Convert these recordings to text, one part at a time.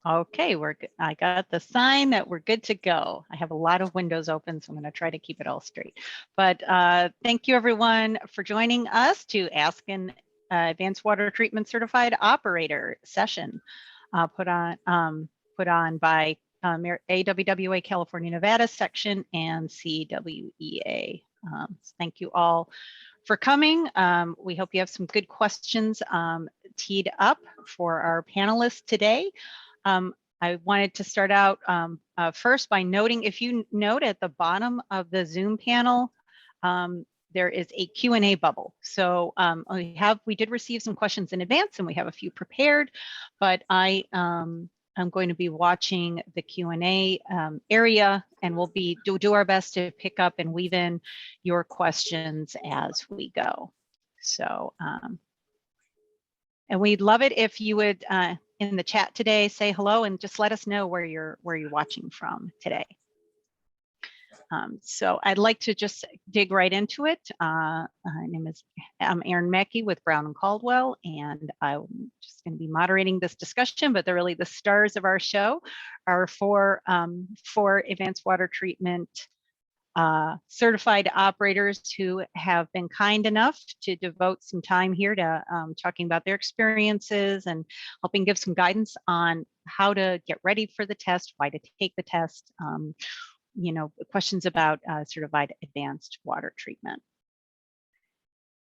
Okay, I got the sign that we're good to go. I have a lot of windows open, so I'm going to try to keep it all straight. But thank you everyone for joining us to Ask an Advanced Water Treatment Certified Operator session put on by AWWA California Nevada section and CWEA. Thank you all for coming. We hope you have some good questions teed up for our panelists today. I wanted to start out first by noting, if you note at the bottom of the Zoom panel, there is a Q&A bubble. So we did receive some questions in advance and we have a few prepared, but I'm going to be watching the Q&A area, and we'll do our best to pick up and weave in your questions as we go. So, and we'd love it if you would, in the chat today, say hello and just let us know where you're watching from today. So I'd like to just dig right into it. I'm Erin Mackey with Brown and Caldwell, and I'm just going to be moderating this discussion, but really the stars of our show are four advanced water treatment certified operators who have been kind enough to devote some time here to talking about their experiences and helping give some guidance on how to get ready for the test, why to take the test, you know, questions about certified advanced water treatment.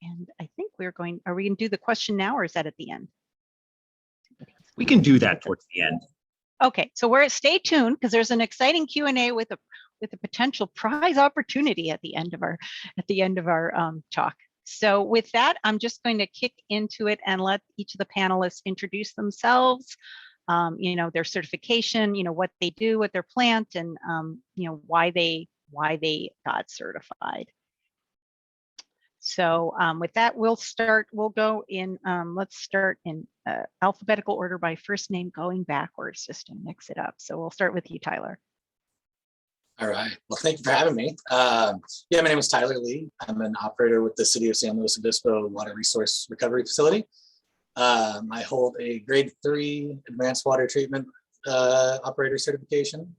And I think are we going to do the question now, or is that at the end? We can do that towards the end. Okay, so stay tuned, because there's an exciting Q&A with a potential prize opportunity at the end of our talk. So with that, I'm just going to kick into it and let each of the panelists introduce themselves, you know, their certification, you know, what they do with their plant, and you know, why they got certified. So with that, we'll go in, let's start in alphabetical order by first name, going backwards just to mix it up. So we'll start with you, Tyler. All right. Well, thank you for having me. Yeah, my name is Tyler Lee. I'm an operator with the City of San Luis Obispo Water Resource Recovery Facility. I hold a grade 3 advanced water treatment operator certification.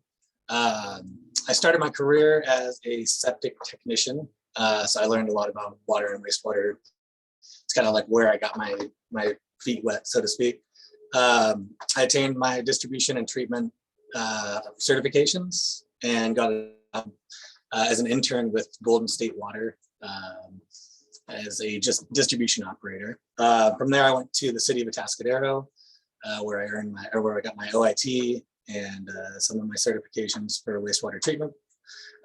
I started my career as a septic technician. So I learned a lot about water and wastewater. It's kind of like where I got my feet wet, so to speak. I attained my distribution and treatment certifications and got as an intern with Golden State Water as a distribution operator. From there, I went to the city of Atascadero, where I got my OIT and some of my certifications for wastewater treatment.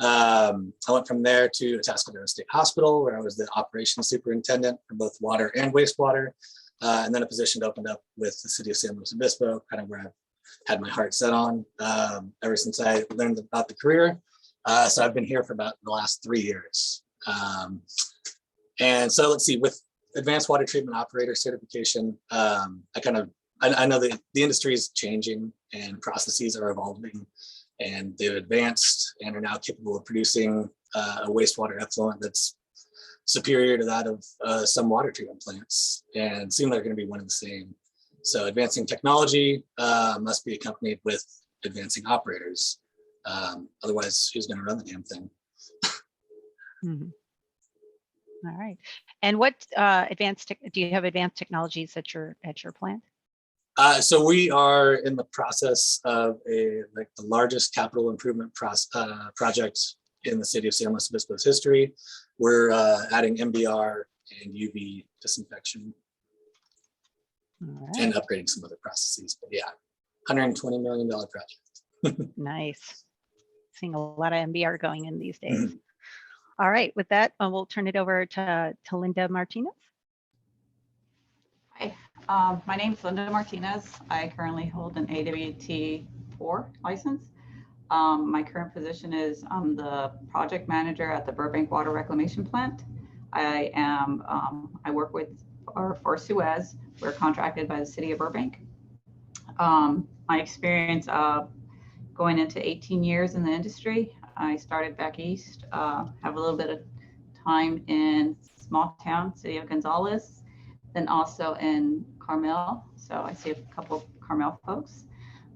I went from there to Atascadero State Hospital, where I was the operations superintendent for both water and wastewater. And then a position opened up with the city of San Luis Obispo, kind of where I've had my heart set on ever since I learned about the career. So I've been here for about the last 3 years. And so let's see, with advanced water treatment operator certification, I know that the industry is changing and processes are evolving, and they've advanced and are now capable of producing a wastewater effluent that's superior to that of some water treatment plants, and seem like they're going to be one and the same. So advancing technology must be accompanied with advancing operators. Otherwise, who's going to run the damn thing? Mm-hmm. All right. And what do you have advanced technologies at your plant? So we are in the process of the largest capital improvement project in the city of San Luis Obispo's history. We're adding MBR and UV disinfection. Right. And upgrading some other processes. But yeah, $120 million project. Nice. Seeing a lot of MBR going in these days. Mm-hmm. All right, with that, we'll turn it over to Linda Martinez. Hi, my name is Linda Martinez. I currently hold an AWT 4 license. My current position is I'm the project manager at the Burbank Water Reclamation Plant. I work for Suez. We're contracted by the city of Burbank. My experience going into 18 years in the industry. I started back east, have a little bit of time in small town, city of Gonzales, then also in Carmel. So I see a couple of Carmel folks.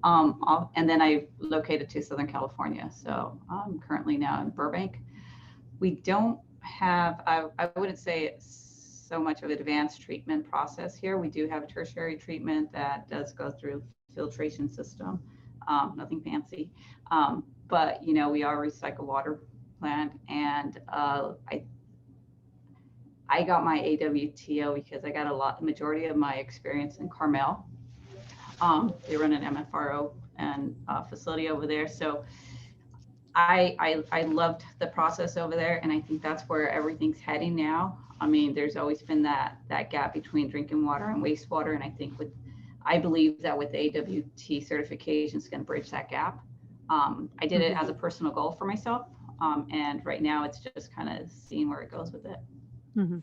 And then I located to Southern California. So I'm currently now in Burbank. We don't have, I wouldn't say it's so much of an advanced treatment process here. We do have a tertiary treatment that does go through filtration system, nothing fancy. But, you know, we are a recycled water plant, and I got my AWTO because I got majority of my experience in Carmel. They run an MFRO and facility over there. So I loved the process over there, and I think that's where everything's heading now. I mean, there's always been that gap between drinking water and wastewater, and I believe that with the AWT certification, it's going to bridge that gap. I did it as a personal goal for myself, and right now it's just kind of seeing where it goes with it. Mm-hmm.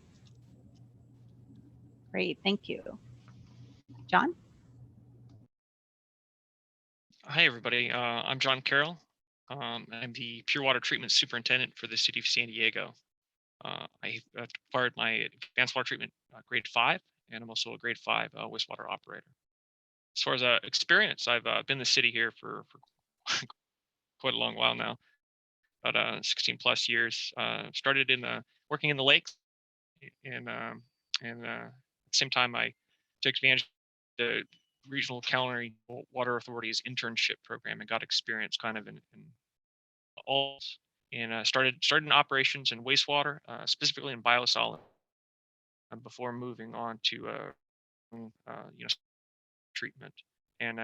Great, thank you. John? Hi, everybody. I'm John Carroll. I'm the Pure Water Treatment Superintendent for the City of San Diego. I acquired my Advanced Water Treatment grade 5, and I'm also a grade 5 wastewater operator. As far as experience, I've been in the city here for quite a long while now, about 16 plus years. Started working in the lakes, and at the same time, I took advantage of the Regional County Water Authority's internship program and got experience kind of in all, and started in operations in wastewater, specifically in biosolid, before moving on to treatment, and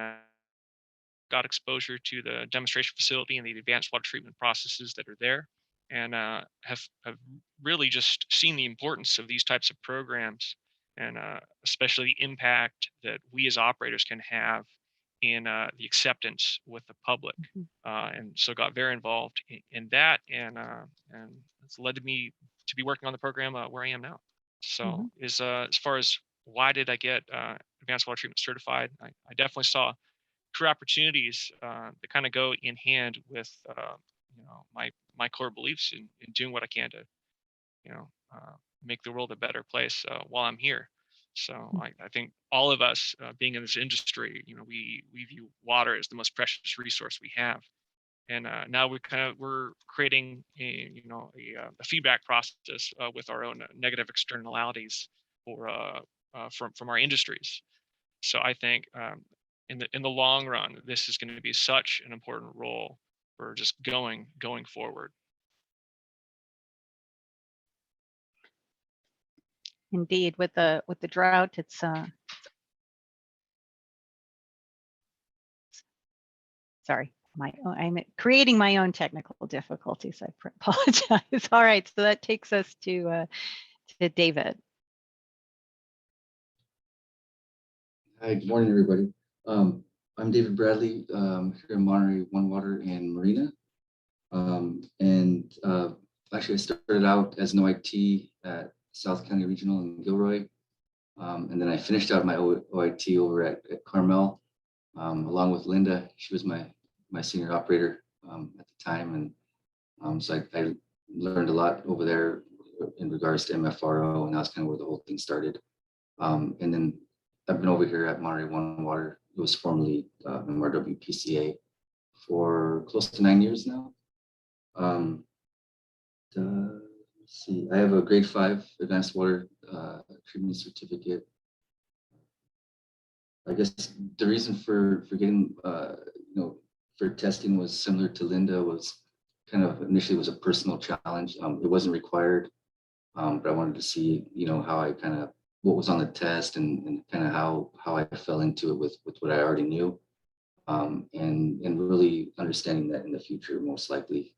got exposure to the demonstration facility and the advanced water treatment processes that are there, and have really just seen the importance of these types of programs, and especially the impact that we as operators can have in the acceptance with the public. And so got very involved in that, and it's led me to be working on the program where I am now. So as far as why did I get advanced water treatment certified, I definitely saw career opportunities that kind of go in hand with my core beliefs in doing what I can to make the world a better place while I'm here. So I think all of us being in this industry, we view water as the most precious resource we have, and now we're creating a feedback process with our own negative externalities from our industries. So I think in the long run, this is going to be such an important role for just going forward. Indeed, with the drought, it's sorry, I'm creating my own technical difficulties. I apologize. All right, so that takes us to David. Hi, good morning, everybody. I'm David Bradley, here in Monterey, One Water and Marina. Actually, I started out as an OIT at South County Regional in Gilroy. And then I finished out my OIT over at Carmel, along with Linda. She was my senior operator at the time. And so I learned a lot over there in regards to MFRO, and that's kind of where the whole thing started. And then I've been over here at Monterey One Water. It was formerly MRW PCA for close to 9 years now. Let's see, I have a grade 5 advanced water treatment certificate. I guess the reason for getting for testing was similar to Linda. Was kind of initially was a personal challenge. It wasn't required, but I wanted to see how I kind of what was on the test and kind of how I fell into it with what I already knew, and really understanding that in the future most likely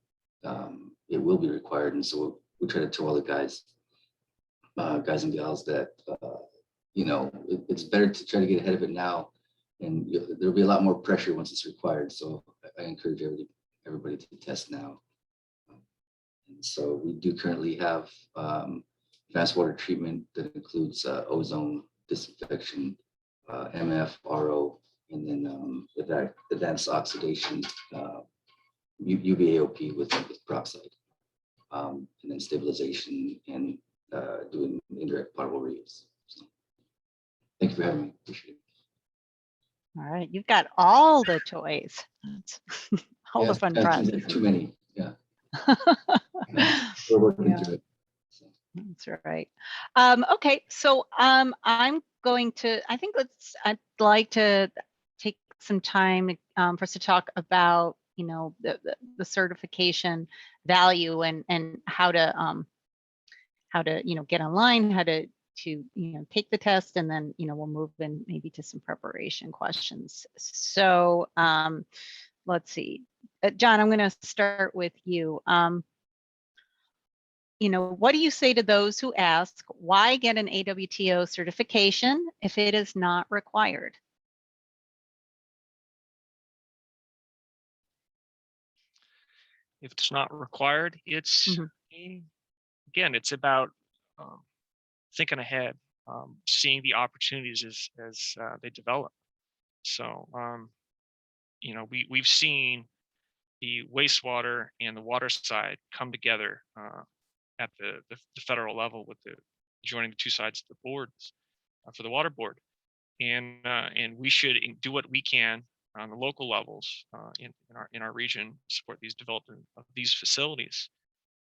it will be required. And so we try to tell all the guys and gals that it's better to try to get ahead of it now, and there'll be a lot more pressure once it's required. So I encourage everybody to test now. And so we do currently have advanced water treatment that includes ozone disinfection, MFRO, and then advanced oxidation, UVAOP with peroxide, and then stabilization and doing indirect potable reuse. So, thank you for having me. Appreciate it. All right, you've got all the toys. All the fun projects. Too many, yeah. We're working Yeah. through it. So. That's right. Okay, so I'm going to, I'd like to take some time for us to talk about, you know, the certification value and how to, you know, get online, how to, you know, take the test, and then, you know, we'll move in maybe to some preparation questions. So let's see. John, I'm going to start with you. You know, what do you say to those who ask, why get an AWTO certification if it is not required? If it's not required, it's again, it's about thinking ahead, seeing the opportunities as they develop. So, you know, we've seen the wastewater and the water side come together at the federal level with the joining the two sides of the boards for the water board, and we should do what we can on the local levels in our region, support these development of these facilities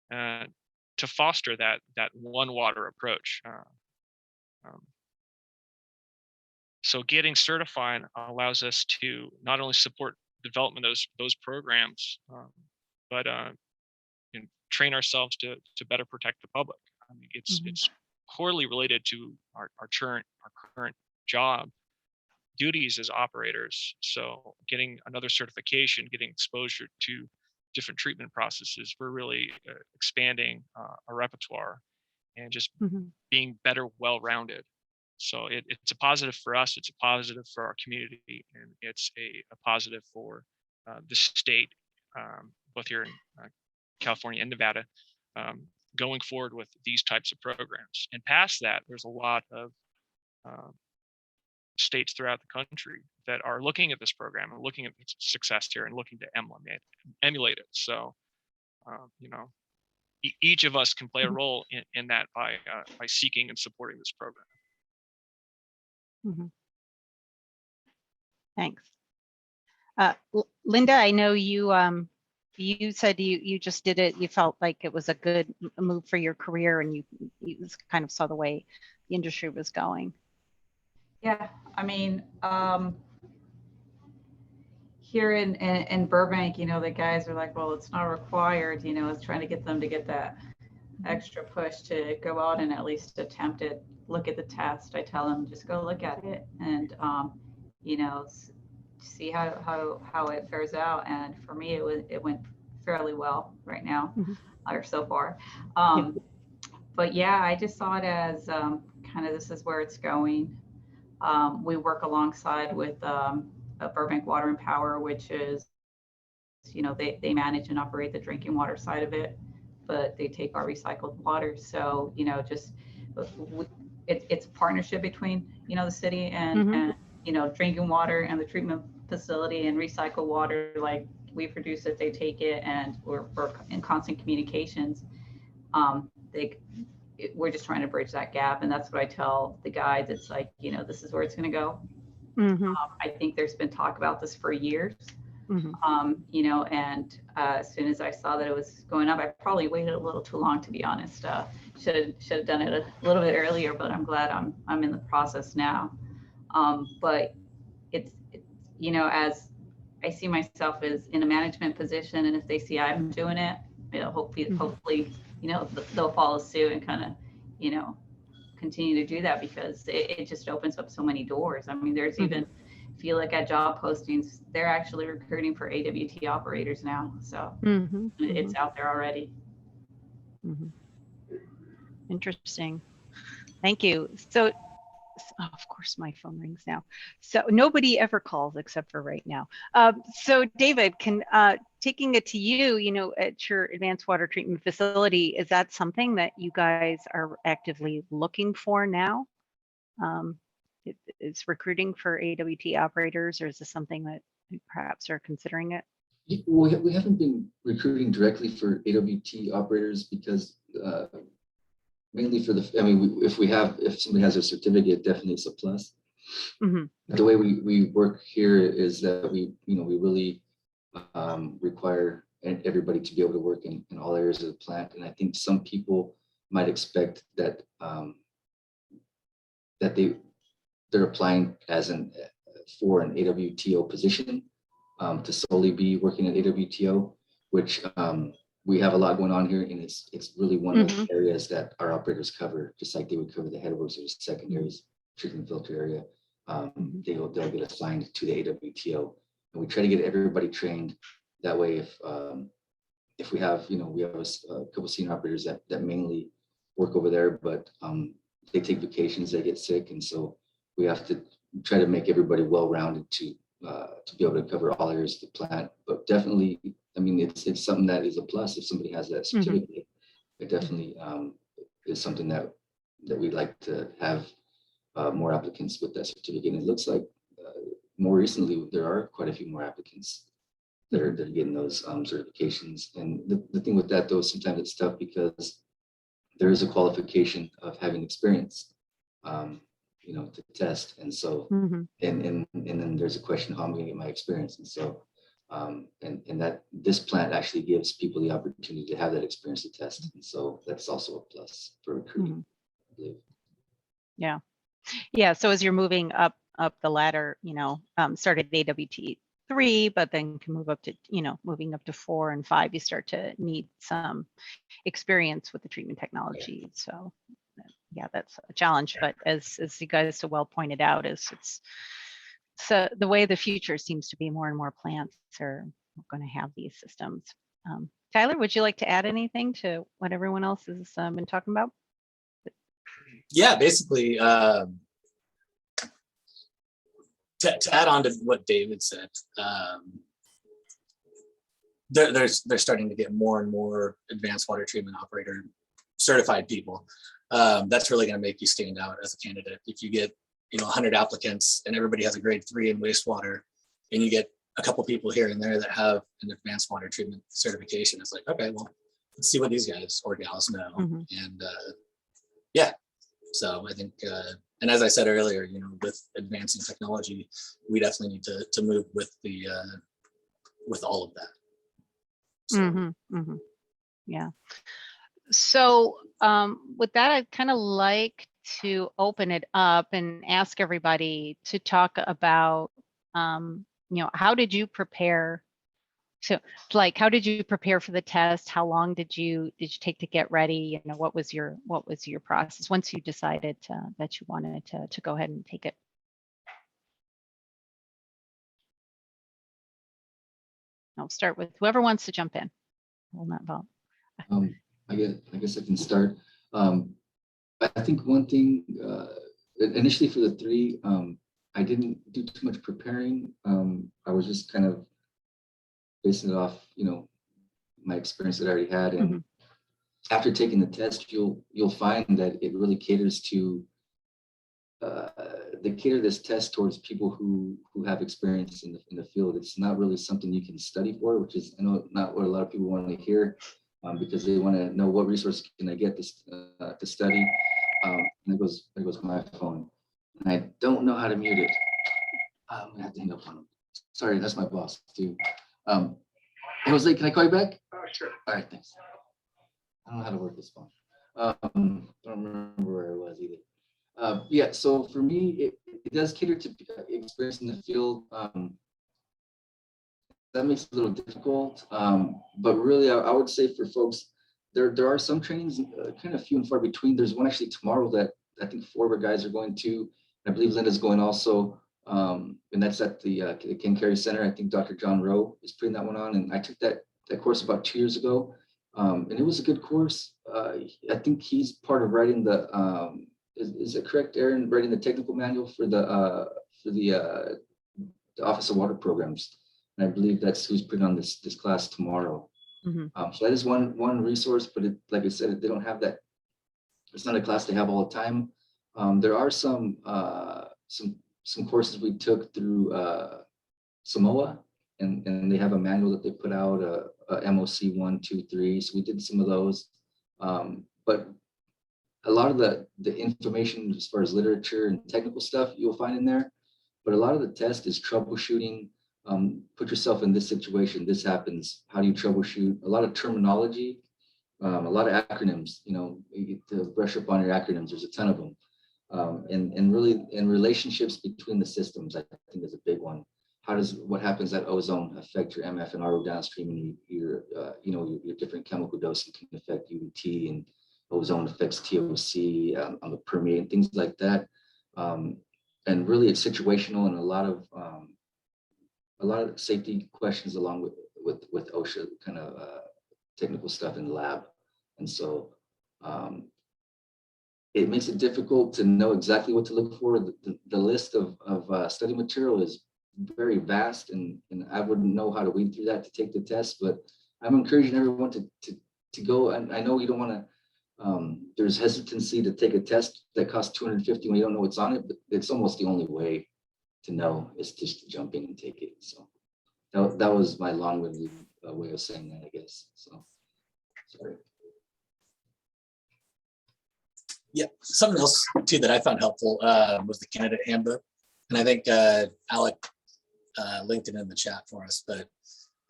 to foster that one water approach. So getting certified allows us to not only support development of those programs, but you know, train ourselves to better protect the public. I mean, it's correlatively related to our current job duties as operators. So getting another certification, getting exposure to different treatment processes, we're really expanding our repertoire and just being better, well-rounded. So it's a positive for us, it's a positive for our community, and it's a positive for the state, both here in California and Nevada, going forward with these types of programs. And past that, there's a lot of states throughout the country that are looking at this program and looking at its success here and looking to emulate it. So, you know, each of us can play a role in that by seeking and supporting this program. Thanks. Linda, I know you you said you just did it. You felt like it was a good move for your career, and you kind of saw the way the industry was going. Yeah, I mean, here in Burbank, you know, the guys are like, well, it's not required, you know, it's trying to get them to get that extra push to go out and at least attempt it, look at the test. I tell them, just go look at it and, you know, see how it fares out. And for me, it went fairly well right now, or so far. But yeah, I just saw it as kind of this is where it's going. We work alongside with Burbank Water and Power, which is, you know, they manage and operate the drinking water side of it, but they take our recycled water. So, you know, just it's a partnership between, you know, the city and you know, drinking water and the treatment facility and recycled water. Like we produce it, they take it, and we're in constant communications. We're just trying to bridge that gap, and that's what I tell the guides. It's like, you know, this is where it's going to go. I think there's been talk about this for years, you know, and as soon as I saw that it was going up, I probably waited a little too long, to be honest. Should have done it a little bit earlier, but I'm glad I'm in the process now. But it's you know, as I see myself as in a management position, and if they see I'm doing it, you know, hopefully, you know, they'll follow suit and kind of, you know, continue to do that, because it just opens up so many doors. I mean, there's even, if you look at job postings, they're actually recruiting for AWT operators now. So it's out there already. Interesting. Thank you. So, oh, of course, my phone rings now. So nobody ever calls except for right now. So David, taking it to you, you know, at your advanced water treatment facility, is that something that you guys are actively looking for now? Is recruiting for AWT operators, or is this something that you perhaps are considering it? We haven't been recruiting directly for AWT operators because mainly for the, I mean, if somebody has a certificate, definitely it's a plus. Mhm. The way we work here is that we really require everybody to be able to work in all areas of the plant. And I think some people might expect that that they're applying for an AWTO position to solely be working at AWTO, which we have a lot going on here, and it's really one of the areas that our operators cover, just like they would cover the headworks or the secondaries, treatment filter area. They'll get assigned to the AWTO, and we try to get everybody trained. That way, if we have a couple senior operators that mainly work over there, but they take vacations, they get sick, and so we have to try to make everybody well-rounded to be able to cover all areas of the plant. But definitely, I mean, it's something that is a plus if somebody has that certificate. It definitely is something that we'd like to have more applicants with that certificate. And it looks like more recently there are quite a few more applicants that are getting those certifications. And the thing with that, though, sometimes it's tough because there is a qualification of having experience, to test. And so, and then there's a question, how am I going to get my experience? And so, and that this plant actually gives people the opportunity to have that experience to test. And so that's also a plus for recruiting, I believe. Yeah. Yeah. So as you're moving up the ladder, started AWT 3, but then can move up to, moving up to 4 and 5, you start to need some experience with the treatment technology. So yeah, that's a challenge. But as you guys so well pointed out, so the way the future seems to be, more and more plants are going to have these systems. Tyler, would you like to add anything to what everyone else has been talking about? Yeah, basically, to add on to what David said, they're starting to get more and more advanced water treatment operator certified people. That's really going to make you stand out as a candidate. If you get 100 applicants and everybody has a grade 3 in wastewater, and you get a couple people here and there that have an advanced water treatment certification, it's like, okay, well, let's see what these guys or gals know. And yeah, so I think, and as I said earlier, with advancing technology, we definitely need to move with with all of that. So. Yeah. So with that, I'd kind of like to open it up and ask everybody to talk about, how did you prepare? So, how did you prepare for the test? How long did you take to get ready? What was your process once you decided that you wanted to go ahead and take it? I'll start with whoever wants to jump in. Will not vote. I guess I can start. I think one thing initially for the 3, I didn't do too much preparing. I was just kind of basing it off, my experience that I already had. And after taking the test, you'll find that it really caters to they cater this test towards people who have experience in the field. It's not really something you can study for, which is, I know, not what a lot of people want to hear, because they want to know what resources can I get to study. And there goes my phone, and I don't know how to mute it. I'm gonna have to hang up on him. Sorry, that's my boss too. Jose, can I call you back? Sure. All right, thanks. I don't know how to work this phone. Don't remember where I was either. Yeah, so for me, it does cater to experience in the field. That makes it a little difficult, but really, I would say for folks, there are some trainings, kind of few and far between. There's one actually tomorrow that I think 4 of our guys are going to. I believe Linda's going also, and that's at the Ken Carey Center. I think Dr. John Rowe is putting that one on, and I took that course about 2 years ago, and it was a good course. I think he's part of writing the. Is it correct, Aaron, writing the technical manual for the Office of Water Programs? And I believe that's who's putting on this class tomorrow. So that is one resource, but like I said, they don't have that. It's not a class they have all the time. There are some courses we took through Samoa, and they have a manual that they put out, MOC 1, 2, 3. So we did some of those, but a lot of the information as far as literature and technical stuff you'll find in there, but a lot of the test is troubleshooting. Put yourself in this situation, this happens, how do you troubleshoot? A lot of terminology, a lot of acronyms, you know, you get to brush up on your acronyms, there's a ton of them. And really, in relationships between the systems, I think is a big one. How does what happens at ozone affect your MF and RO downstream, and your you know, your different chemical dosing can affect AWT, and ozone affects TOC on the permeate and things like that. And really, it's situational, and a lot of safety questions along with OSHA kind of technical stuff in the lab, and so it makes it difficult to know exactly what to look for. The list of study material is very vast, and I wouldn't know how to weed through that to take the test, but I'm encouraging everyone to go. And I know you don't want to, there's hesitancy to take a test that costs $250 when you don't know what's on it, but it's almost the only way to know is just to jump in and take it. So that was my long-winded way of saying that, I guess. So sorry. Yeah, something else too that I found helpful was the candidate handbook. And I think Alec linked it in the chat for us, but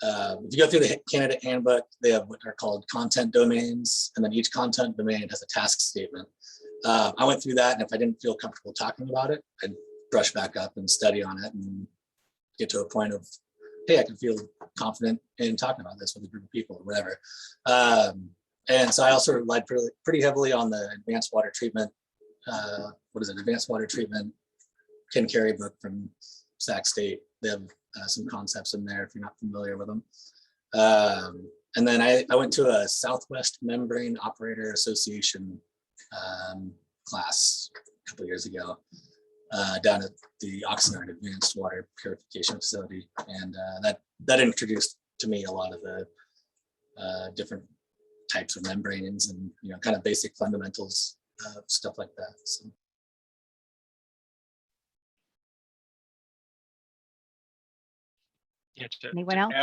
if you go through the candidate handbook, they have what are called content domains, and then each content domain has a task statement. I went through that, and if I didn't feel comfortable talking about it, I'd brush back up and study on it and get to a point of, hey, I can feel confident in talking about this with a group of people or whatever. And so I also relied pretty heavily on the advanced water treatment. What is it? Advanced water treatment Ken Carey book from Sac State. They have some concepts in there if you're not familiar with them. And then I went to a Southwest Membrane Operator Association class a couple of years ago down at the Oxnard Advanced Water Purification Facility. And that introduced to me a lot of the different types of membranes and, you know, kind of basic fundamentals, stuff like that. So. Yeah, Anyone else?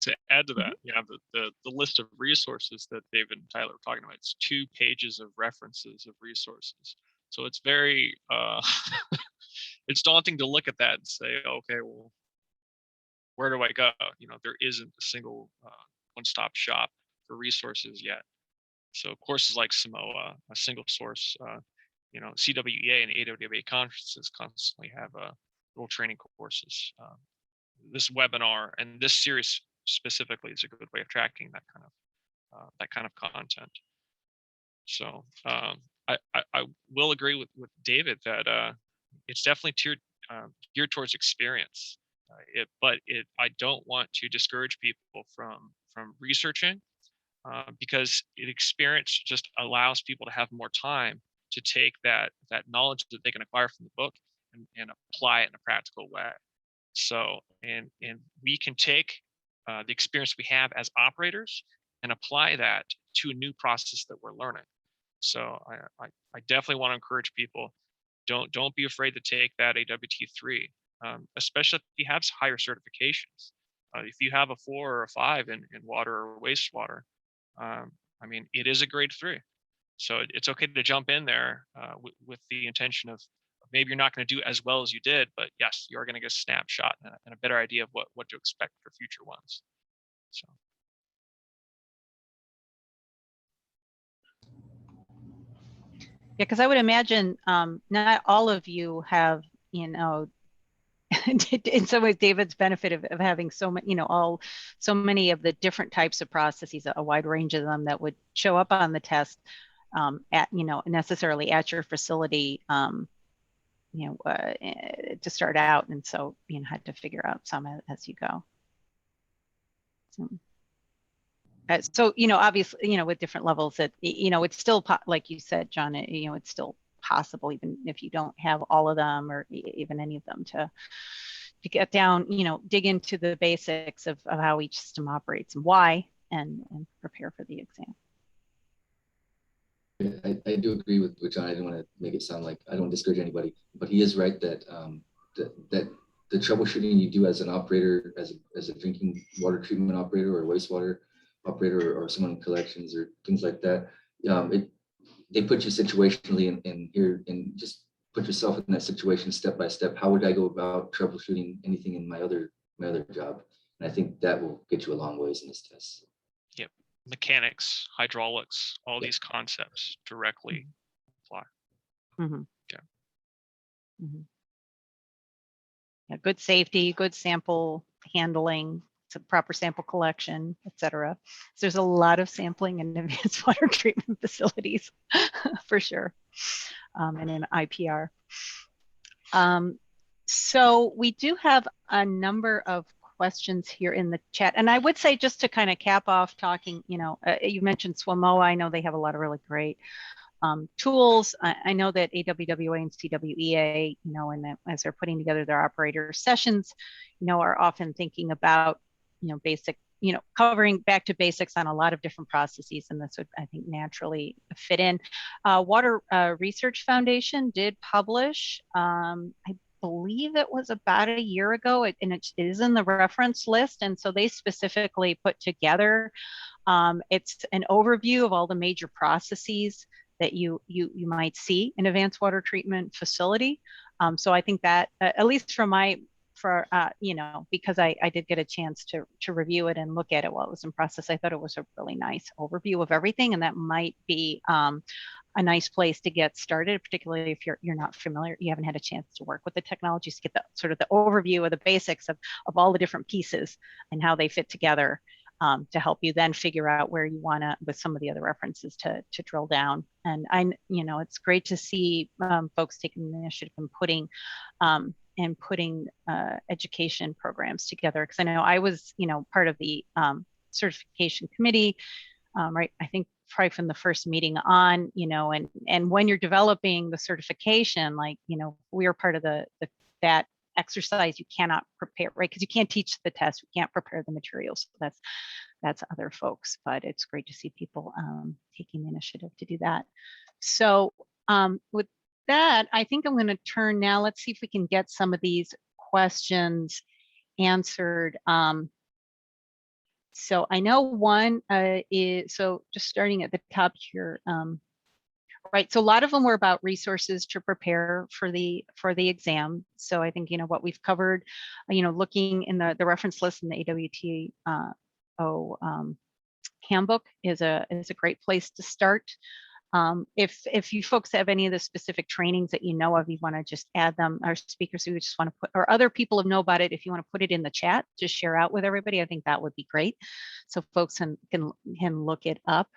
To add to that, yeah, the list of resources that David and Tyler were talking about, it's 2 pages of references of resources. So it's very, it's daunting to look at that and say, okay, well, where do I go? You know, there isn't a single one-stop shop for resources yet. So courses like Samoa, a single source, you know, CWEA and AWT conferences constantly have little training courses. This webinar and this series specifically is a good way of tracking that kind of content. So I will agree with David that it's definitely geared towards experience. I don't want to discourage people from researching because experience just allows people to have more time to take that knowledge that they can acquire from the book and apply it in a practical way. So, and we can take the experience we have as operators and apply that to a new process that we're learning. So I definitely want to encourage people, don't be afraid to take that AWT3, especially if you have higher certifications. If you have a 4 or a 5 in water or wastewater, I mean, it is a grade 3. So it's okay to jump in there with the intention of maybe you're not going to do as well as you did, but yes, you are going to get a snapshot and a better idea of what to expect for future ones. So. Yeah, because I would imagine not all of you have, you know, in some ways, David's benefit of having so many, you know, so many of the different types of processes, a wide range of them that would show up on the test at, you know, necessarily at your facility, you know, to start out. And so, you know, had to figure out some as you go. So, you know, obviously, you know, with different levels that, you know, it's still, like you said, John, you know, it's still possible, even if you don't have all of them or even any of them, to get down, you know, dig into the basics of how each system operates and why, and prepare for the exam. I do agree with John. I didn't want to make it sound like I don't discourage anybody, but he is right that that the troubleshooting you do as an operator, as a drinking water treatment operator or wastewater operator or someone in collections or things like that, they put you situationally in here, and just put yourself in that situation step by step. How would I go about troubleshooting anything in my other job? And I think that will get you a long ways in this test. Yep. Mechanics, hydraulics, all Yep. these concepts directly apply. Mm-hmm. Yeah. Mm-hmm. Yeah, good safety, good sample handling, proper sample collection, et cetera. So there's a lot of sampling in advanced water treatment facilities for sure, and in IPR. So we do have a number of questions here in the chat. And I would say, just to kind of cap off talking, you mentioned SWMOA. I know they have a lot of really great tools. I know that AWWA and CWEA, and that as they're putting together their operator sessions, are often thinking about, basic, covering back to basics on a lot of different processes, and this would, I think, naturally fit in. Water Research Foundation did publish, I believe it was about a year ago, and it is in the reference list, and so they specifically put together, it's an overview of all the major processes that you might see in advanced water treatment facility. So I think that, at least because I did get a chance to review it and look at it while it was in process, I thought it was a really nice overview of everything, and that might be a nice place to get started, particularly if you're not familiar, you haven't had a chance to work with the technologies, to get the sort of the overview of the basics of all the different pieces and how they fit together, to help you then figure out where you want to, with some of the other references, to drill down. And it's great to see folks taking the initiative and putting education programs together, because I know I was part of the certification committee, right? I think probably from the first meeting on, and when you're developing the certification, we are part of that exercise. You cannot prepare, right? Because you can't teach the test, you can't prepare the materials. So that's other folks, but it's great to see people taking the initiative to do that. So with that, I think I'm going to turn now. Let's see if we can get some of these questions answered. So I know one is, so just starting at the top here, right? So a lot of them were about resources to prepare for the exam. So I think, what we've covered, looking in the reference list in the AWT handbook is a great place to start. If you folks have any of the specific trainings that you know of, you want to just add them, our speakers who just want to put, or other people who know about it, if you want to put it in the chat, just share out with everybody, I think that would be great. So folks can look it up.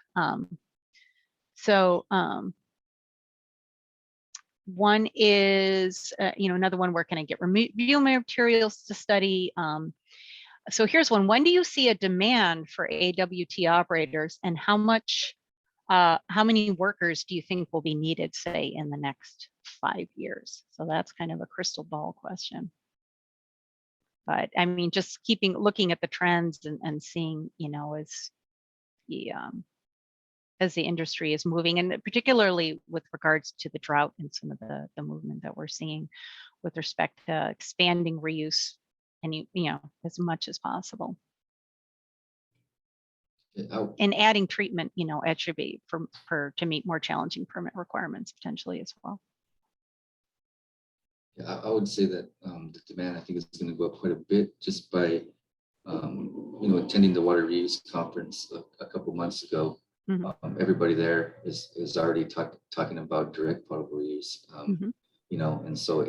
One is, another one, where can I get review materials to study? So here's one. When do you see a demand for AWT operators, and how many workers do you think will be needed, say, in the next 5 years? So that's kind of a crystal ball question. But I mean, just looking at the trends and seeing, as the industry is moving, and particularly with regards to the drought and some of the movement that we're seeing with respect to expanding reuse and, as much as possible. And adding treatment, attribute to meet more challenging permit requirements potentially as well. Yeah, I would say that the demand, I think, is going to go up quite a bit just by, attending the water reuse conference a couple months ago. Mm-hmm. Everybody there is already talking about direct potable reuse. Mm-hmm. And so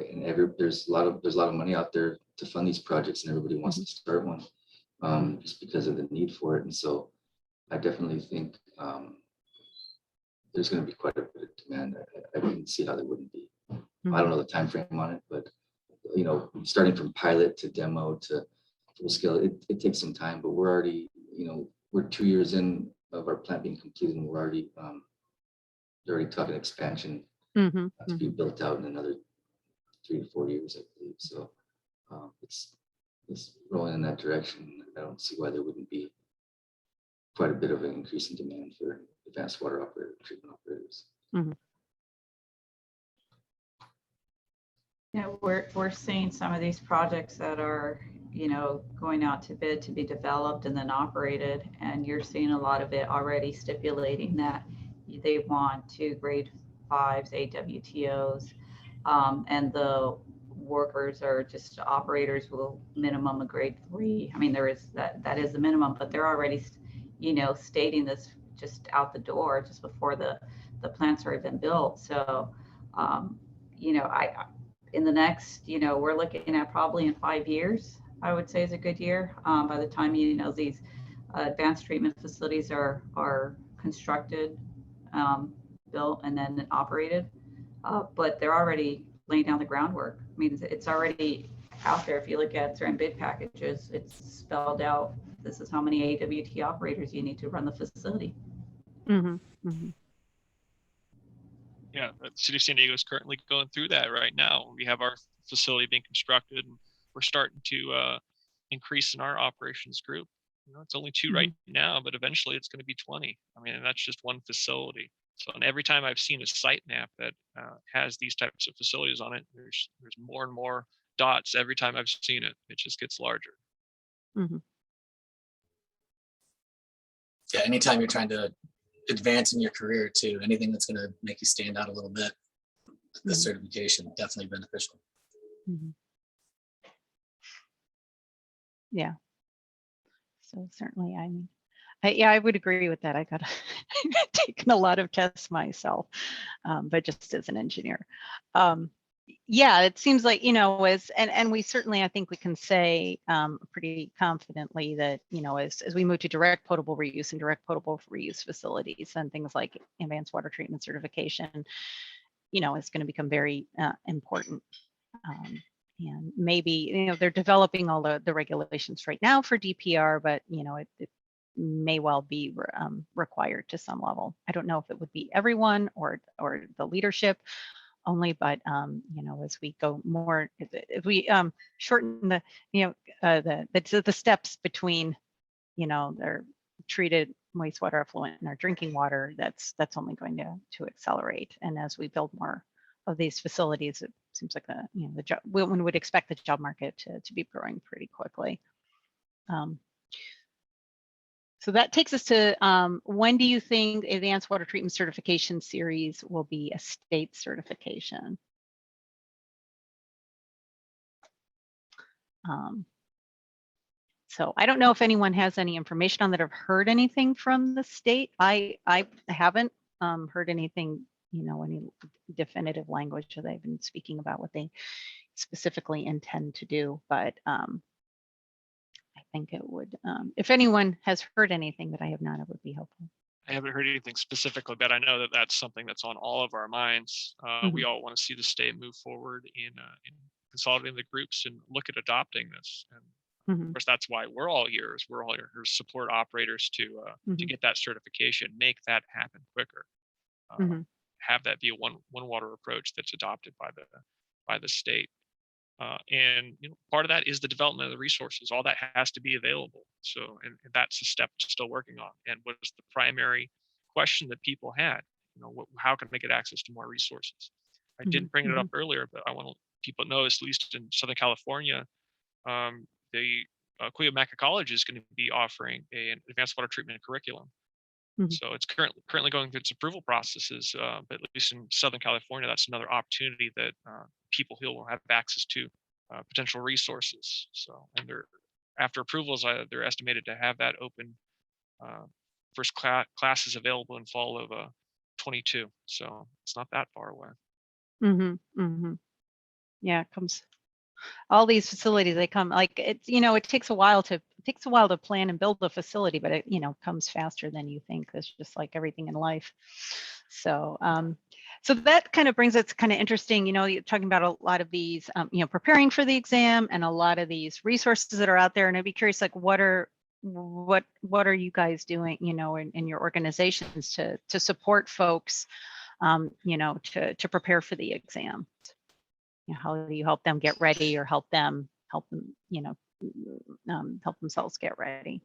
there's a lot of money out there to fund these projects, and everybody wants mm-hmm. to start one, just because of the need for it. And so I definitely think there's going to be quite a bit of demand. I wouldn't see how there wouldn't be. Mm-hmm. I don't know the time frame on it, but starting from pilot to demo to full scale, it takes some time. But we're already, we're 2 years in of our plant being completed, and we're already they're already talking expansion mm-hmm. to be built out in another 3 to 4 years, I believe. So it's rolling in that direction. I don't see why there wouldn't be quite a bit of an increase in demand for advanced water treatment operators. Mm-hmm. Yeah, we're seeing some of these projects that are, going out to bid to be developed and then operated, and you're seeing a lot of it already stipulating that, they want 2 grade 5s, AWTOs, and the workers are just operators will minimum a grade 3. I mean, there is that is the minimum, but they're already, you know, stating this just out the door just before the plants are even built. So, you know, in the next, you know, we're looking at probably in 5 years, I would say is a good year. By the time, you know, these advanced treatment facilities are constructed, built, and then operated. But they're already laying down the groundwork. I mean, it's already out there. If you look at certain bid packages, it's spelled out. This is how many AWT operators you need to run the facility. Mm-hmm. Mm-hmm. Yeah, the city of San Diego is currently going through that right now. We have our facility being constructed, and we're starting to increase in our operations group. You know, it's only 2 right now, but eventually it's going to be 20. I mean, and that's just one facility. So, and every time I've seen a site map that has these types of facilities on it, there's more and more dots every time I've seen it. It just gets larger. Mm-hmm. Yeah, anytime you're trying to advance in your career too, anything that's going to make you stand out a little bit, the certification definitely beneficial. Mm-hmm. Yeah. So certainly, I mean, yeah, I would agree with that. I got taken a lot of tests myself, but just as an engineer. Yeah, it seems like, you know, and we certainly, I think we can say pretty confidently that, you know, as we move to direct potable reuse and direct potable reuse facilities and things like advanced water treatment certification, you know, is going to become very important. And maybe, you know, they're developing all the regulations right now for DPR, but, you know, it may well be required to some level. I don't know if it would be everyone or the leadership only, but you know, as we go more, if we shorten the, you know, the steps between, you know, their treated wastewater effluent and our drinking water, that's only going to accelerate. And as we build more of these facilities, it seems like you know, one would expect the job market to be growing pretty quickly. So that takes us to when do you think advanced water treatment certification series will be a state certification? So I don't know if anyone has any information on that. I've heard anything from the state. I haven't heard anything, you know, any definitive language that they've been speaking about what they specifically intend to do. But I think it would, if anyone has heard anything that I have not, it would be helpful. I haven't heard anything specifically, but I know that that's something that's on all of our minds. We all want to see the state move forward in consolidating the groups and look at adopting this. And of course, that's why we're all here. Is we're all here to support operators to get that certification, make that happen quicker, have that be a one water approach that's adopted by the state. And you know, part of that is the development of the resources. All that has to be available. So, and that's a step still working on. And what is the primary question that people had? You know, how can they get access to more resources? I didn't bring it up earlier, but I want people to know, at least in Southern California, the Cuyamaca College is going to be offering an advanced water treatment curriculum. So it's currently going through its approval processes, but at least in Southern California, that's another opportunity that people here will have access to potential resources. So, and after approvals, they're estimated to have that open. First classes available in fall of 22. So it's not that far away. Yeah, it comes. All these facilities, they come like it's, you know, it takes a while to plan and build a facility, but it, you know, comes faster than you think. It's just like everything in life. So so that kind of brings it's kind of interesting, you know, you're talking about a lot of these you know, preparing for the exam and a lot of these resources that are out there. And I'd be curious, like what are you guys doing, you know, in your organizations to support folks you know, to prepare for the exam? You know, how do you help them get ready or help them, you know, help themselves get ready?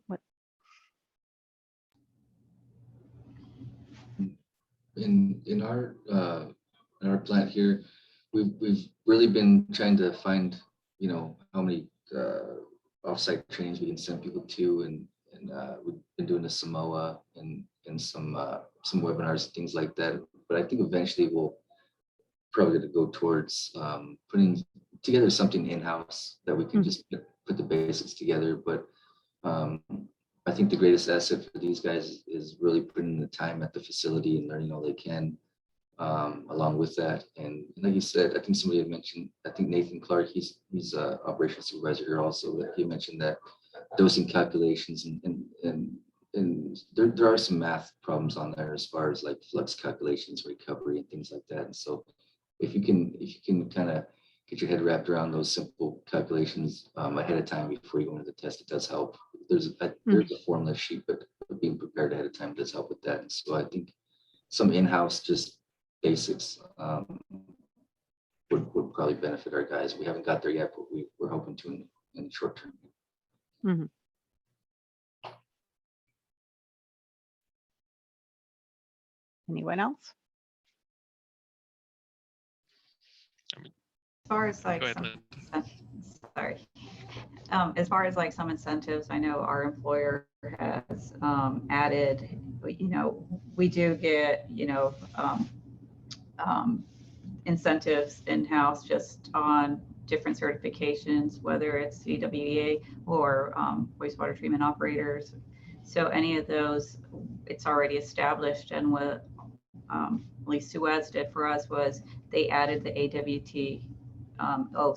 In our plant here, we've really been trying to find, you know, how many offsite trainings we can send people to, and we've been doing the Samoa and some some webinars and things like that. But I think eventually we'll probably going to go towards putting together something in-house that we can just put the basics together. But I think the greatest asset for these guys is really putting in the time at the facility and learning all they can along with that. And like you said, I think somebody had mentioned, I think Nathan Clark, he's a operations supervisor here also, that he mentioned that dosing calculations and there are some math problems on there as far as like flux calculations, recovery and things like that. And so if you can kind of get your head wrapped around those simple calculations ahead of time before you go into the test, it does help. There's a formula sheet, but being prepared ahead of time does help with that. And so I think some in-house just basics would probably benefit our guys. We haven't got there yet, but we're hoping to in the short term. Mm-hmm. Anyone else? As far as like, sorry. As far as like some incentives, I know our employer has added, you know, we do get, you know, incentives in-house just on different certifications, whether it's CWEA or wastewater treatment operators. So any of those, it's already established. And what at least Suez did for us was they added the AWT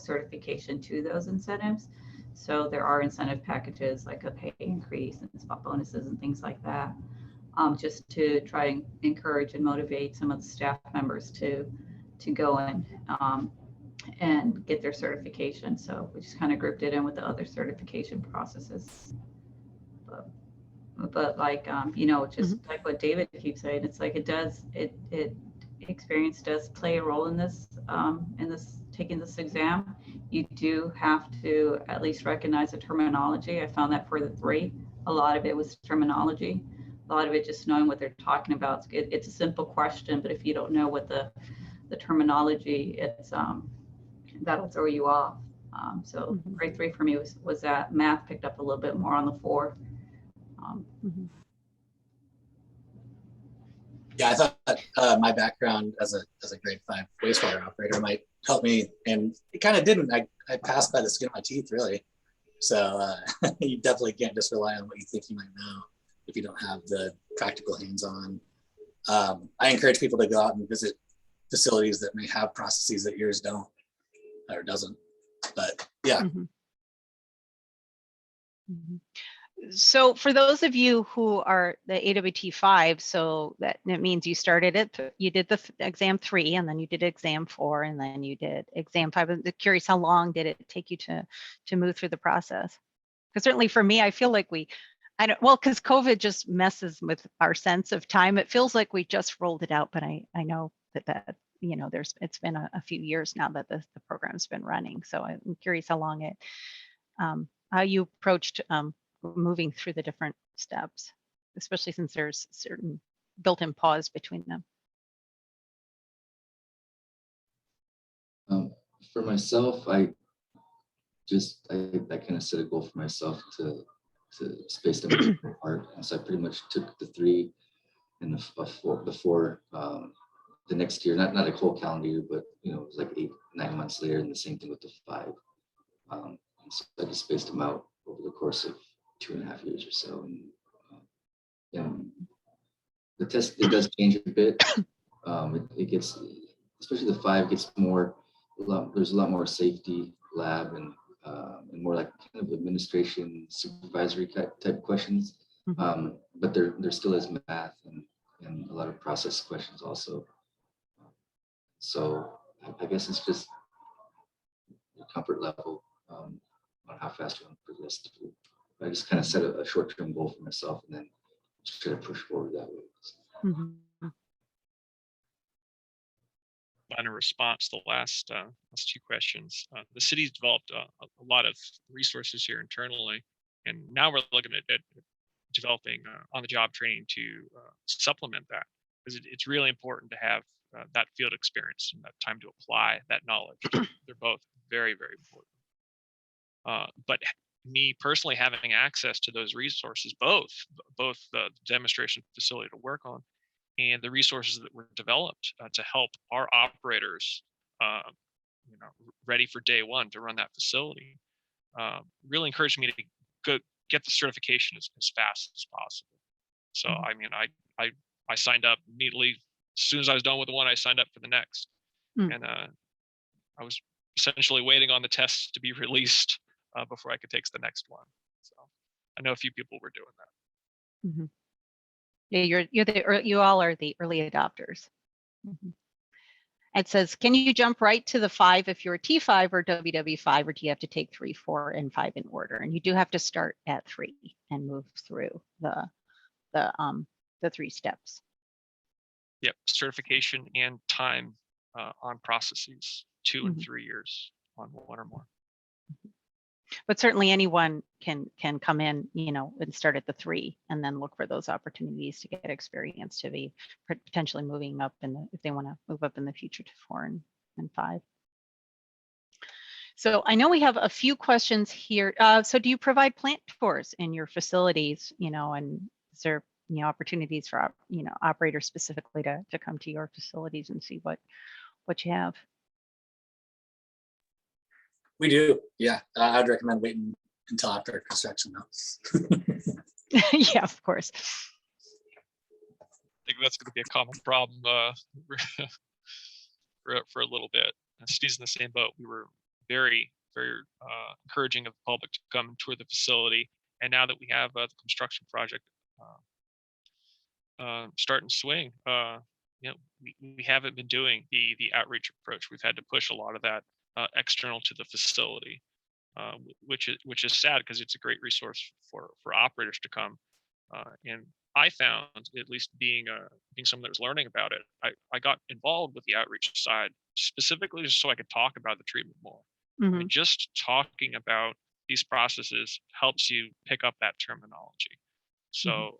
certification to those incentives. So there are incentive packages like a pay increase and spot bonuses and things like that, just to try and encourage and motivate some of the staff members to go in and get their certification. So we just kind of grouped it in with the other certification processes. But like, you know, just like what David keeps saying, it's like experience does play a role in this taking this exam. You do have to at least recognize the terminology. I found that for the 3, a lot of it was terminology. A lot of it just knowing what they're talking about. It's a simple question, but if you don't know what the terminology, it's that'll throw you off. So grade 3 for me was that math picked up a little bit more on the 4. Yeah, I thought my background as a grade 5 wastewater operator might help me, and it kind of didn't. I passed by the skin of my teeth, really. So you definitely can't just rely on what you think you might know if you don't have the practical hands-on. I encourage people to go out and visit facilities that may have processes that yours don't or doesn't. But yeah. So for those of you who are the AWT 5, so that means you started it, you did the exam 3, and then you did exam 4, and then you did exam 5. I'm curious, how long did it take you to move through the process? Because certainly for me, I feel like because COVID just messes with our sense of time. It feels like we just rolled it out, but I know that you know, it's been a few years now that the program's been running. So I'm curious how long how you approached moving through the different steps, especially since there's certain built-in pause between them. For myself, I kind of set a goal for myself to space them apart, and so I pretty much took the 3 and the 4 the next year, not a whole calendar year, but you know, it was like 8-9 months later, and the same thing with the 5. And so I just spaced them out over the course of 2.5 years or so. And the test, it does change a bit. It gets, especially the 5 gets there's a lot more safety lab and more like kind of administration supervisory type questions. But there still is math and a lot of process questions also. So I guess it's just your comfort level on how fast you want to progress through. I just kind of set a short-term goal for myself and then just try to push forward that way. In a response to the last 2 questions, the city's developed a lot of resources here internally, and now we're looking at developing on-the-job training to supplement that, because it's really important to have that field experience and that time to apply that knowledge. They're both very, very important. But me personally having access to those resources, both the demonstration facility to work on and the resources that were developed to help our operators, ready for day one to run that facility, really encouraged me to go get the certification as fast as possible. So I mean, I signed up immediately. As soon as I was done with the one, I signed up for the next, and I was essentially waiting on the tests to be released before I could take the next one. So I know a few people were doing that. Yeah, you all are the early adopters. It says, can you jump right to the 5 if you're a T5 or WW5, or do you have to take 3, 4, and 5 in order? And you do have to start at 3 and move through the 3 steps. Yep, certification and time on processes, 2 and 3 years on 1 or more. But certainly anyone can come in, and start at the 3 and then look for those opportunities to get experience to be potentially moving up if they want to move up in the future to 4 and 5. So I know we have a few questions here. So do you provide plant tours in your facilities, and is there, opportunities for, operators specifically to come to your facilities and see what you have? We do, yeah. I'd recommend waiting until after construction though. Yeah, of course. I think that's going to be a common problem for a little bit. Steve's in the same boat. We were very, very encouraging of the public to come and tour the facility. And now that we have the construction project start and swing, we haven't been doing the outreach approach. We've had to push a lot of that external to the facility, which is sad because it's a great resource for operators to come. And I found, at least being someone that was learning about it, I got involved with the outreach side specifically just so I could talk about the treatment more. I mean, just talking about these processes helps you pick up that terminology. So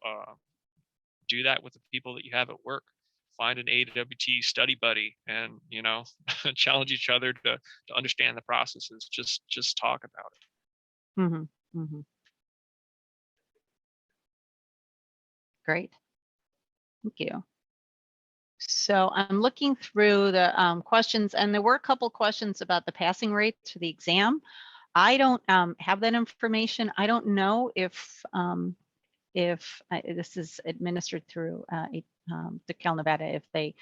do that with the people that you have at work. Find an AWT study buddy and, challenge each other to understand the processes. Just talk about it. Great. Thank you. So I'm looking through the questions, and there were a couple questions about the passing rate to the exam. I don't have that information. I don't know if this is administered through DeKalb, Nevada, if they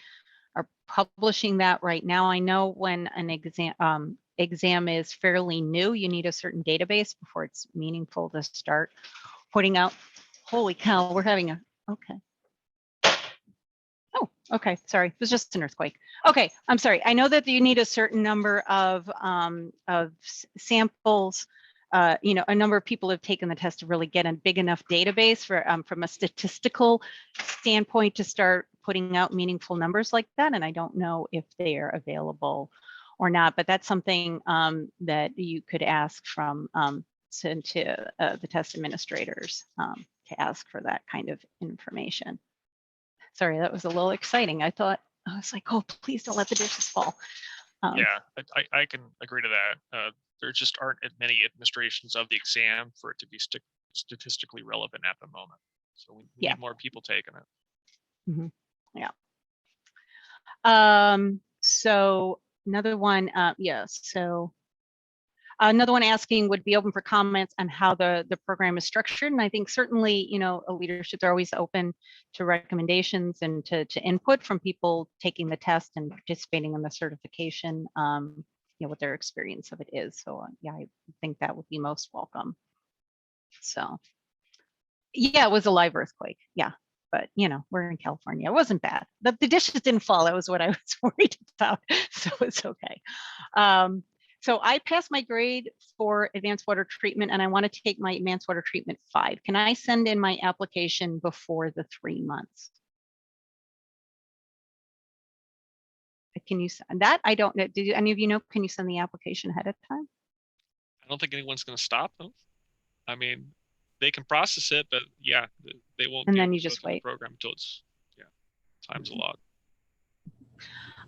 are publishing that right now. I know when an exam is fairly new, you need a certain database before it's meaningful to start putting out. Holy cow, we're having okay. Oh, okay, sorry, it was just an earthquake. Okay, I'm sorry. I know that you need a certain number of samples. A number of people have taken the test to really get a big enough database for from a statistical standpoint to start putting out meaningful numbers like that. And I don't know if they are available or not, but that's something that you could ask from to the test administrators to ask for that kind of information. Sorry, that was a little exciting. I was like, oh, please don't let the dishes fall. Yeah, I can agree to that. There just aren't as many administrations of the exam for it to be statistically relevant at the moment. So we need more people taking it. Yeah. So another one, so another one asking would be open for comments on how the program is structured. And I think certainly, leaderships are always open to recommendations and to input from people taking the test and participating in the certification, what their experience of it is. So yeah, I think that would be most welcome. So yeah, it was a live earthquake. Yeah. But we're in California. It wasn't bad. The dishes didn't fall. That was what I was worried about. So it's okay. So I passed my grade for advanced water treatment, and I want to take my advanced water treatment 5. Can I send in my application before the 3 months? Can you send that? I don't know. Did any of you know? Can you send the application ahead of time? I don't think anyone's going to stop them. I mean, they can process it, but yeah, they won't. And then you just wait. The program until it's time's a lot.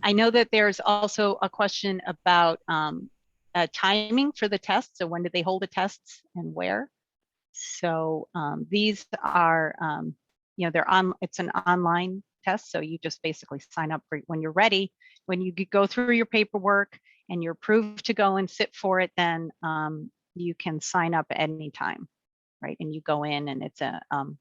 I know that there's also a question about timing for the tests. So when did they hold the tests and where? So these are, they're on. It's an online test. So you just basically sign up for when you're ready. When you go through your paperwork and you're approved to go and sit for it, then you can sign up at any time, right? And you go in, and it's a an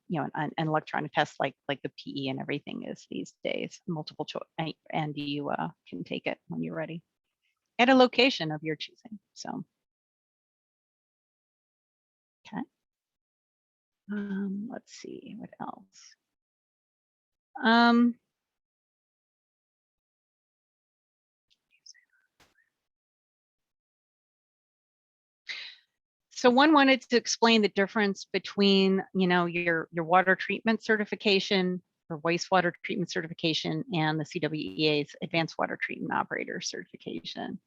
electronic test like the PE and everything is these days, multiple choice, and you can take it when you're ready at a location of your choosing. So, okay. Let's see what else. So one wanted to explain the difference between, your water treatment certification or wastewater treatment certification and the CWEA's Advanced Water Treatment Operator certification.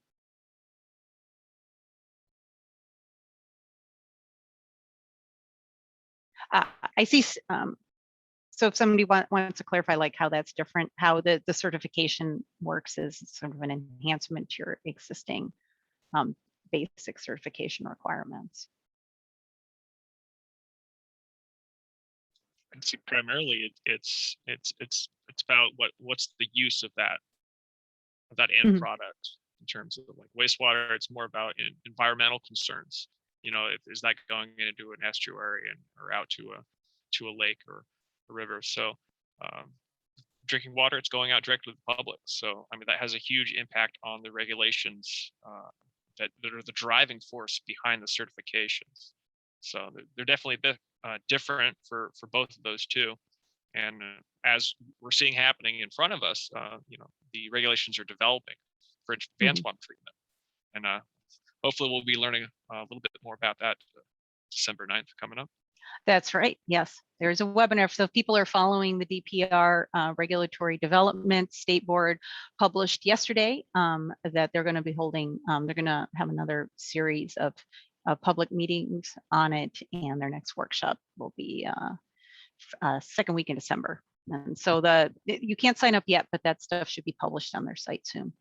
I see. So if somebody wants to clarify like how that's different, how the certification works is sort of an enhancement to your existing basic certification requirements. And see, primarily it's about what's the use of that end product in terms of like wastewater. It's more about environmental concerns. Is that going into an estuary or out to a lake or a river? So drinking water, it's going out directly to the public. So I mean that has a huge impact on the regulations that are the driving force behind the certifications. So they're definitely a bit different for both of those two. And as we're seeing happening in front of us, the regulations are developing for advanced water treatment. And hopefully we'll be learning a little bit more about that December 9th coming up. That's right. Yes, there's a webinar. So if people are following the DPR regulatory development, State Board published yesterday that they're going to be holding, they're going to have another series of public meetings on it, and their next workshop will be second week in December. And so you can't sign up yet, but that stuff should be published on their site soon.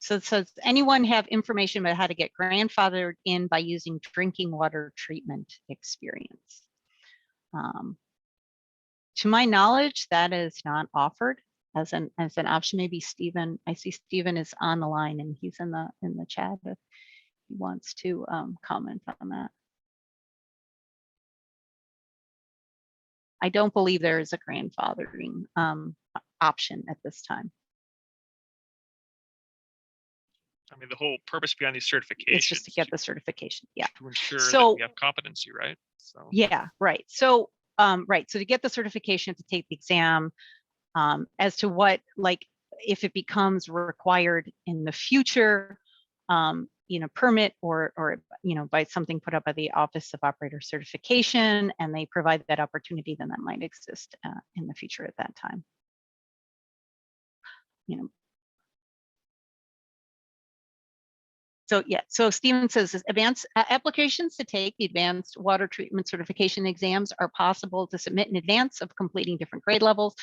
So does anyone have information about how to get grandfathered in by using drinking water treatment experience? To my knowledge, that is not offered as an option. Maybe Stephen, I see Stephen is on the line and he's in the chat if he wants to comment on that. I don't believe there is a grandfathering option at this time. I mean, the whole purpose behind these certifications is just to get the certification. Yeah. To ensure that we have competency, right? So yeah, right. So right. So to get the certification, to take the exam, as to what, like, if it becomes required in the future, permit or by something put up by the Office of Operator Certification, and they provide that opportunity, then that might exist in the future at that time. So yeah, so Stephen says advanced applications to take the advanced water treatment certification exams are possible to submit in advance of completing different grade levels.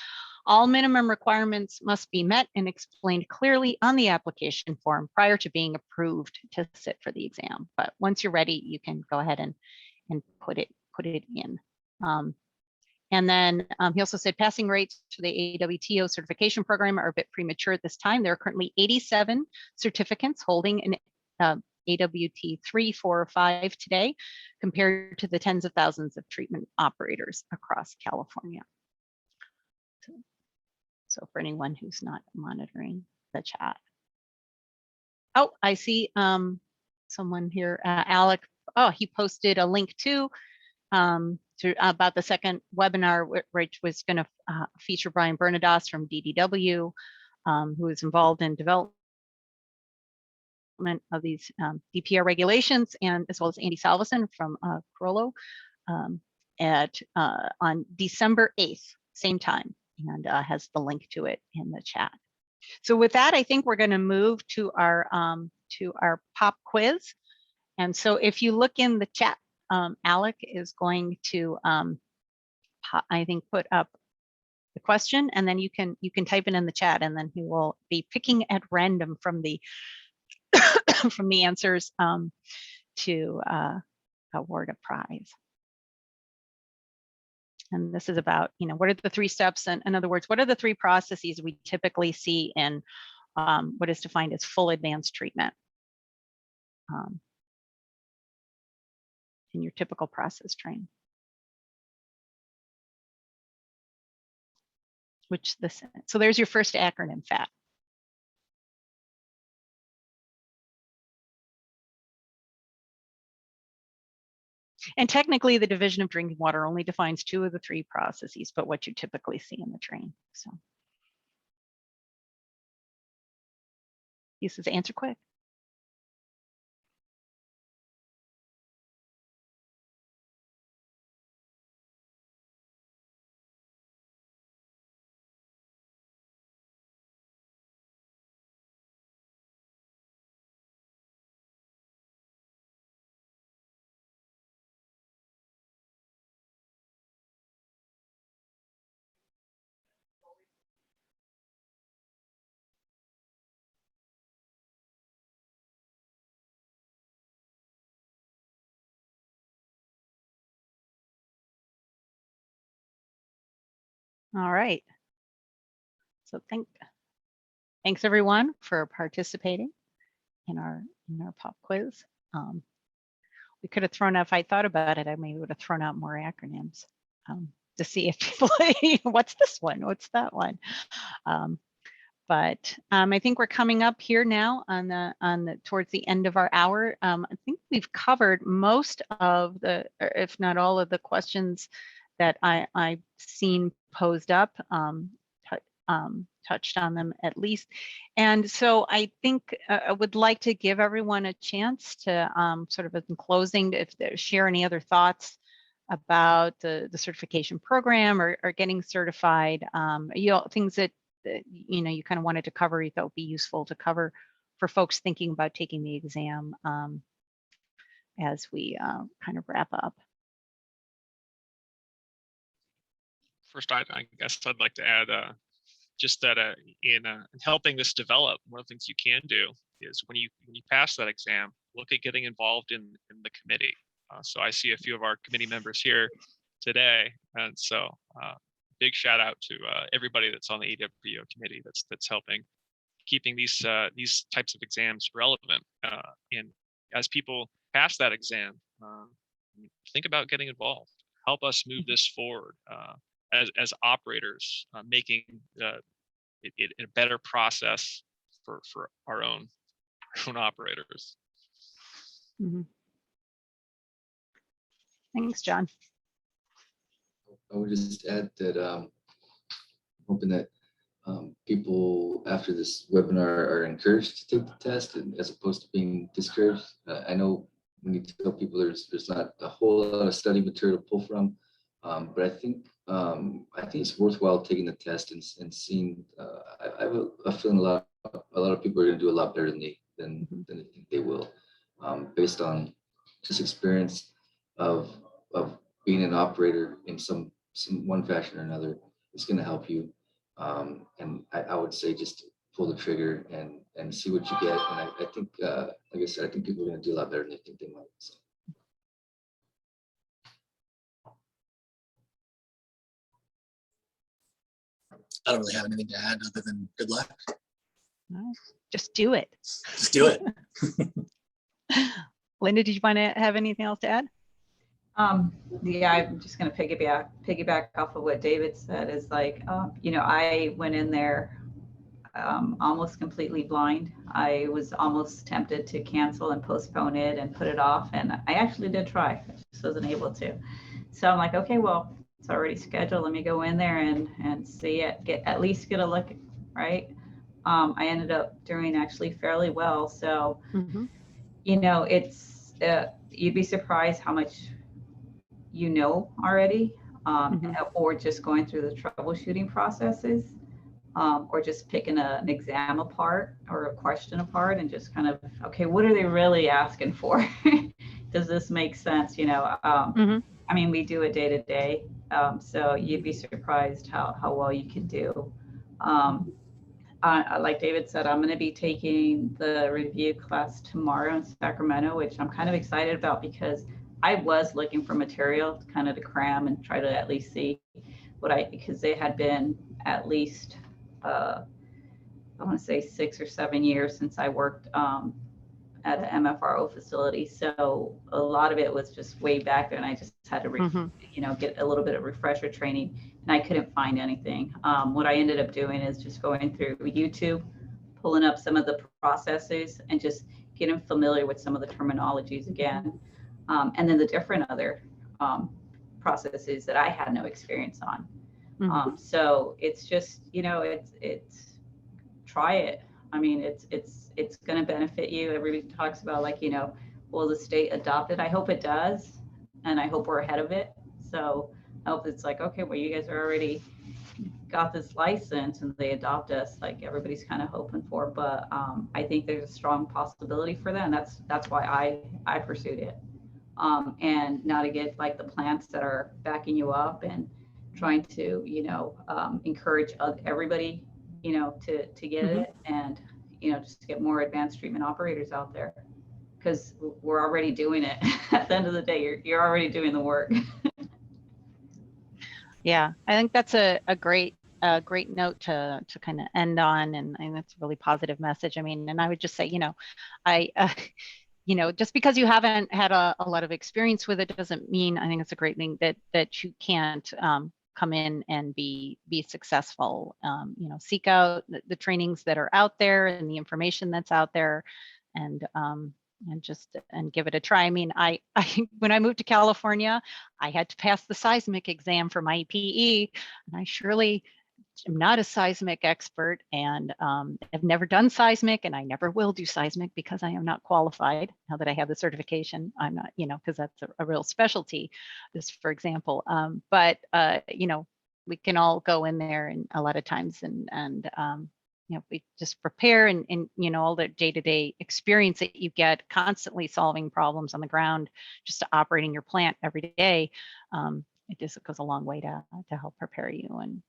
All minimum requirements must be met and explained clearly on the application form prior to being approved to sit for the exam. But once you're ready, you can go ahead and put it in. And then he also said passing rates for the AWTO certification program are a bit premature at this time. There are currently 87 certificants holding an AWT 3, 4, or 5 today, compared to the tens of thousands of treatment operators across California. So for anyone who's not monitoring the chat. Oh, I see someone here, Alec. Oh, he posted a link to about the second webinar, which was going to feature Brian Bernados from DDW, who is involved in development of these DPR regulations, and as well as Andy Salveson from Corollo on December 8th, same time, and has the link to it in the chat. So with that, I think we're going to move to our pop quiz. And so if you look in the chat, Alec is going to, I think, put up the question, and then you can type it in the chat, and then he will be picking at random from the from the answers to award a prize. And this is about, what are the 3 steps? And in other words, what are the 3 processes we typically see in what is defined as full advanced treatment in your typical process train? So there's your first acronym, FAT. And technically, the division of drinking water only defines 2 of the 3 processes, but what you typically see in the train. So he says, answer quick. All right. So thanks everyone for participating in our pop quiz. We could have thrown out, if I thought about it, I maybe would have thrown out more acronyms to see if people, what's this one? What's that one? But I think we're coming up here now towards the end of our hour. I think we've covered most of or if not all of the questions that I've seen posed up, touched on them at least. And so I think I would like to give everyone a chance to sort of in closing, if they share any other thoughts about the certification program or getting certified, things that you kind of wanted to cover, you thought would be useful to cover for folks thinking about taking the exam as we kind of wrap up. First, I guess I'd like to add just that in helping this develop, one of the things you can do is when you pass that exam, look at getting involved in the committee. So I see a few of our committee members here today, and so big shout out to everybody that's on the AWPO committee that's helping keeping these types of exams relevant. And as people pass that exam, think about getting involved. Help us move this forward as operators, making it a better process for our own operators. Mm-hmm. Thanks, John. I would just add that hoping that people after this webinar are encouraged to take the test as opposed to being discouraged. I know when you tell people there's not a whole lot of study material to pull from, but I think it's worthwhile taking the test and seeing. I have a feeling a lot of people are going to do a lot better than they think they will, based on just experience of being an operator in some one fashion or another. It's going to help you, and I would say just pull the trigger and see what you get. And I think, like I said, I think people are going to do a lot better than they think they might. So. I don't really have anything to add other than good luck. No, just do it. Just do it. Linda, did you want to have anything else to add? Yeah, I'm just going to piggyback off of what David said. Is like, I went in there almost completely blind. I was almost tempted to cancel and postpone it and put it off, and I actually did try. I just wasn't able to. So I'm like, okay, well, it's already scheduled. Let me go in there and see it. At least get a look, right? I ended up doing actually fairly well. So, it's you'd be surprised how much already, or just going through the troubleshooting processes, or just picking an exam apart or a question apart and just kind of, okay, what are they really asking for? Does this make sense? I mean, we do it day to day, so you'd be surprised how well you can do. Like David said, I'm going to be taking the review class tomorrow in Sacramento, which I'm kind of excited about because I was looking for material kind of to cram and try to at least see what because they had been at least, I want to say 6 or 7 years since I worked at an MFRO facility. So a lot of it was just way back there, and I just had to, get a little bit of refresher training, and I couldn't find anything. What I ended up doing is just going through YouTube, pulling up some of the processes and just getting familiar with some of the terminologies again. And then the different other processes that I had no experience on. So it's just, it's try it. I mean, it's going to benefit you. Everybody talks about will the state adopt it? I hope it does. And I hope we're ahead of it. So I hope it's like, okay, well, you guys are already got this license and they adopt us, like everybody's kind of hoping for. But I think there's a strong possibility for that. And that's why I pursued it. And now to get like the plants that are backing you up and trying to, encourage everybody, to get it, and, just to get more advanced treatment operators out there, because we're already doing it. At the end of the day, you're already doing the work. Yeah, I think that's a great note to kind of end on, and that's a really positive message. I mean, and I would just say, just because you haven't had a lot of experience with it doesn't mean, I think it's a great thing that you can't come in and be successful. Seek out the trainings that are out there and the information that's out there, and give it a try. I mean, I when I moved to California, I had to pass the seismic exam for my PE, and I surely am not a seismic expert, and I've never done seismic, and I never will do seismic because I am not qualified. Now that I have the certification, I'm not, because that's a real specialty, just for example. But we can all go in there, and a lot of times, and we just prepare, and all the day-to-day experience that you get constantly solving problems on the ground, just operating your plant every day. It just goes a long way to help prepare you, and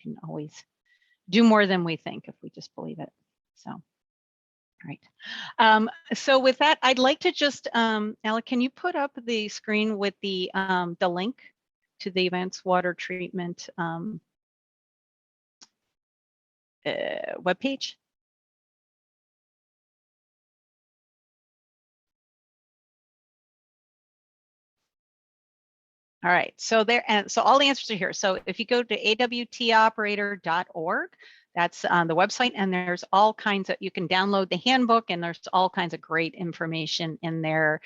can always do more than we think if we just believe it. So, right. So with that, I'd like to just, Alec, can you put up the screen with the link to the advanced water treatment webpage? All right, so so all the answers are here. So if you go to awtoperator.org, that's on the website, and there's all kinds of, you can download the handbook, and there's all kinds of great information in there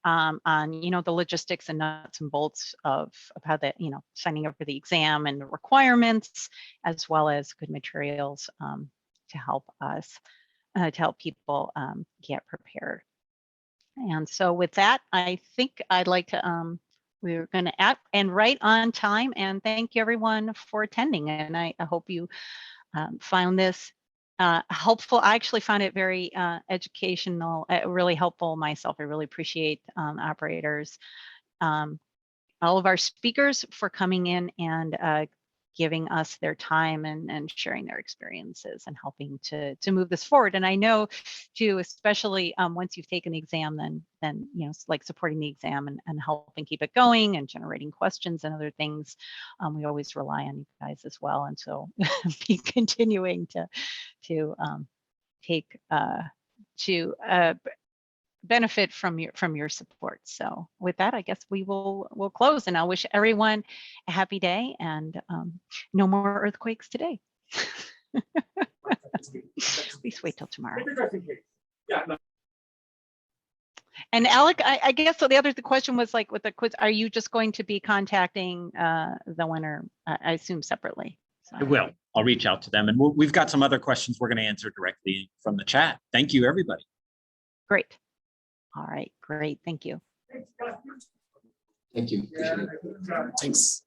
on, the logistics and nuts and bolts of how that, signing up for the exam and the requirements, as well as good materials to help us, to help people get prepared. And so with that, I think I'd like to, we're going to end right on time, and thank you everyone for attending. And I hope you found this helpful. I actually found it very educational, really helpful myself. I really appreciate operators, all of our speakers for coming in and giving us their time and sharing their experiences and helping to move this forward. And I know too, especially once you've taken the exam, then like supporting the exam and helping keep it going and generating questions and other things. We always rely on you guys as well. And so be continuing to take benefit from your support. So with that, I guess we'll close, and I'll wish everyone a happy day, and no more earthquakes today. Please wait till tomorrow. And Alec, I guess so. The question was like with the quiz, are you just going to be contacting the winner? I assume separately. So. I will. I'll reach out to them, and we've got some other questions we're going to answer directly from the chat. Thank you, everybody. Great. All right, great. Thank you. Thank you. Appreciate it. Thanks.